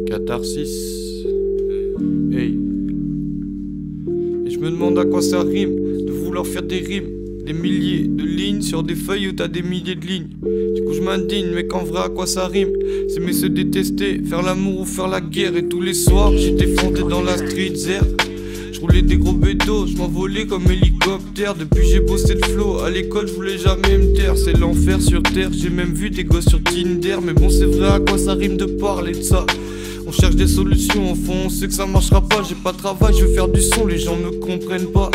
Catharsis. Hey. Et je me demande à quoi ça rime de vouloir faire des rimes, des milliers de lignes sur des feuilles où t'as des milliers de lignes. Du coup je m'indigne, mais qu'en vrai à quoi ça rime? S'aimer, se détester, faire l'amour ou faire la guerre. Et tous les soirs j'étais fondé dans la street zère. Je roulais des gros bédos, je m'envolais comme hélicoptère. Depuis j'ai bossé le flow, à l'école je voulais jamais me taire. C'est l'enfer sur terre, j'ai même vu des gosses sur Tinder. Mais bon c'est vrai, à quoi ça rime de parler de ça? On cherche des solutions, au fond on sait que ça marchera pas. J'ai pas de travail, je veux faire du son, les gens me comprennent pas.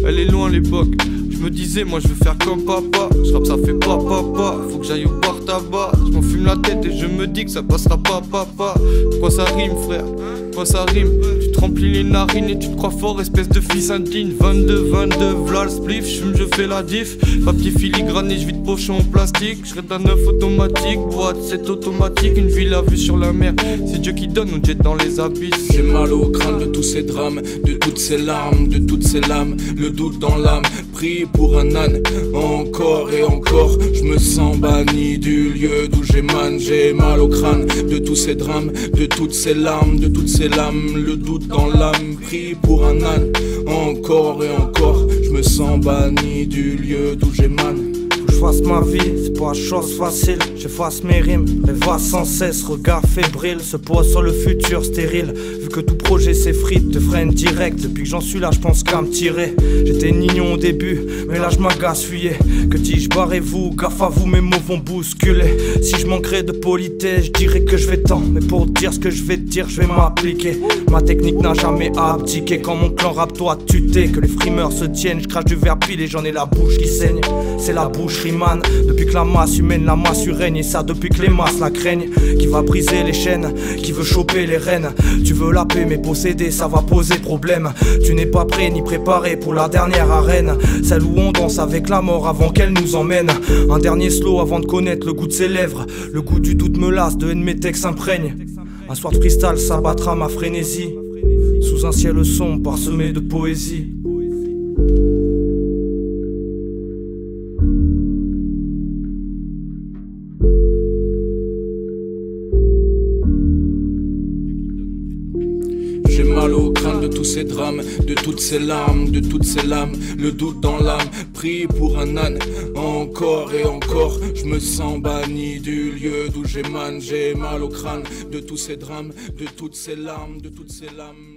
Elle est loin l'époque, je me disais moi je veux faire comme papa. Je rappe ça fait pas papa, faut que j'aille au bar tabac. Je m'en fume la tête et je me dis que ça passera pas papa. Pourquoi ça rime frère? Pourquoi ça rime? Tu te remplis les narines et tu te crois fort, espèce de fils indigne. 22, v'là le spliff, je fais la diff. Papier filigrané, je vide pochon en plastique. Je serai d'un neuf automatique, boîte c'est automatique. Une ville à vue sur la mer, c'est Dieu qui donne, on jette dans les abysses. J'ai mal au crâne de tous ces drames, de toutes ces larmes, de toutes ces lames. Le doute dans l'âme, pris pour un âne. Encore et encore, je me sens banni du lieu d'où j'émane. J'ai mal au crâne de tous ces drames, de toutes ces larmes, de toutes ces lames. Le doute dans l'âme, pris pour un âne. Encore et encore, je me sens banni du lieu d'où j'émane. Je fasse ma vie, c'est pas chose facile. J'efface mes rimes, rêve sans cesse, regard fébrile se pose sur le futur stérile. Vu que tout projet s'effrite, te freine direct. Depuis que j'en suis là, je pense qu'à me tirer. J'étais mignon au début, mais là je m'agace, fuyez. Que dis-je, barrez-vous, gaffe à vous, mes mots vont bousculer. Si je manquerais de politesse, je dirais que je vais tant. Mais pour dire ce que je vais te dire, je vais m'appliquer. Ma technique n'a jamais abdiqué. Quand mon clan rappe, toi tu t'es. Que les frimeurs se tiennent, je crache du verre pile et j'en ai la bouche qui saigne. C'est la bouche man. Depuis que la masse humaine, la masse règne. Et ça depuis que les masses la craignent. Qui va briser les chaînes, qui veut choper les rênes. Tu veux la paix mais posséder ça va poser problème. Tu n'es pas prêt ni préparé pour la dernière arène. Celle où on danse avec la mort avant qu'elle nous emmène. Un dernier slow avant de connaître le goût de ses lèvres. Le goût du doute me lasse, de haine mes textes s'imprègne. Un soir de cristal s'abattra ma frénésie. Sous un ciel sombre parsemé de poésie. J'ai mal au crâne de tous ces drames, de toutes ces larmes, de toutes ces lames. Le doute dans l'âme, pris pour un âne. Encore et encore, je me sens banni du lieu d'où j'émane. J'ai mal au crâne de tous ces drames, de toutes ces larmes, de toutes ces lames.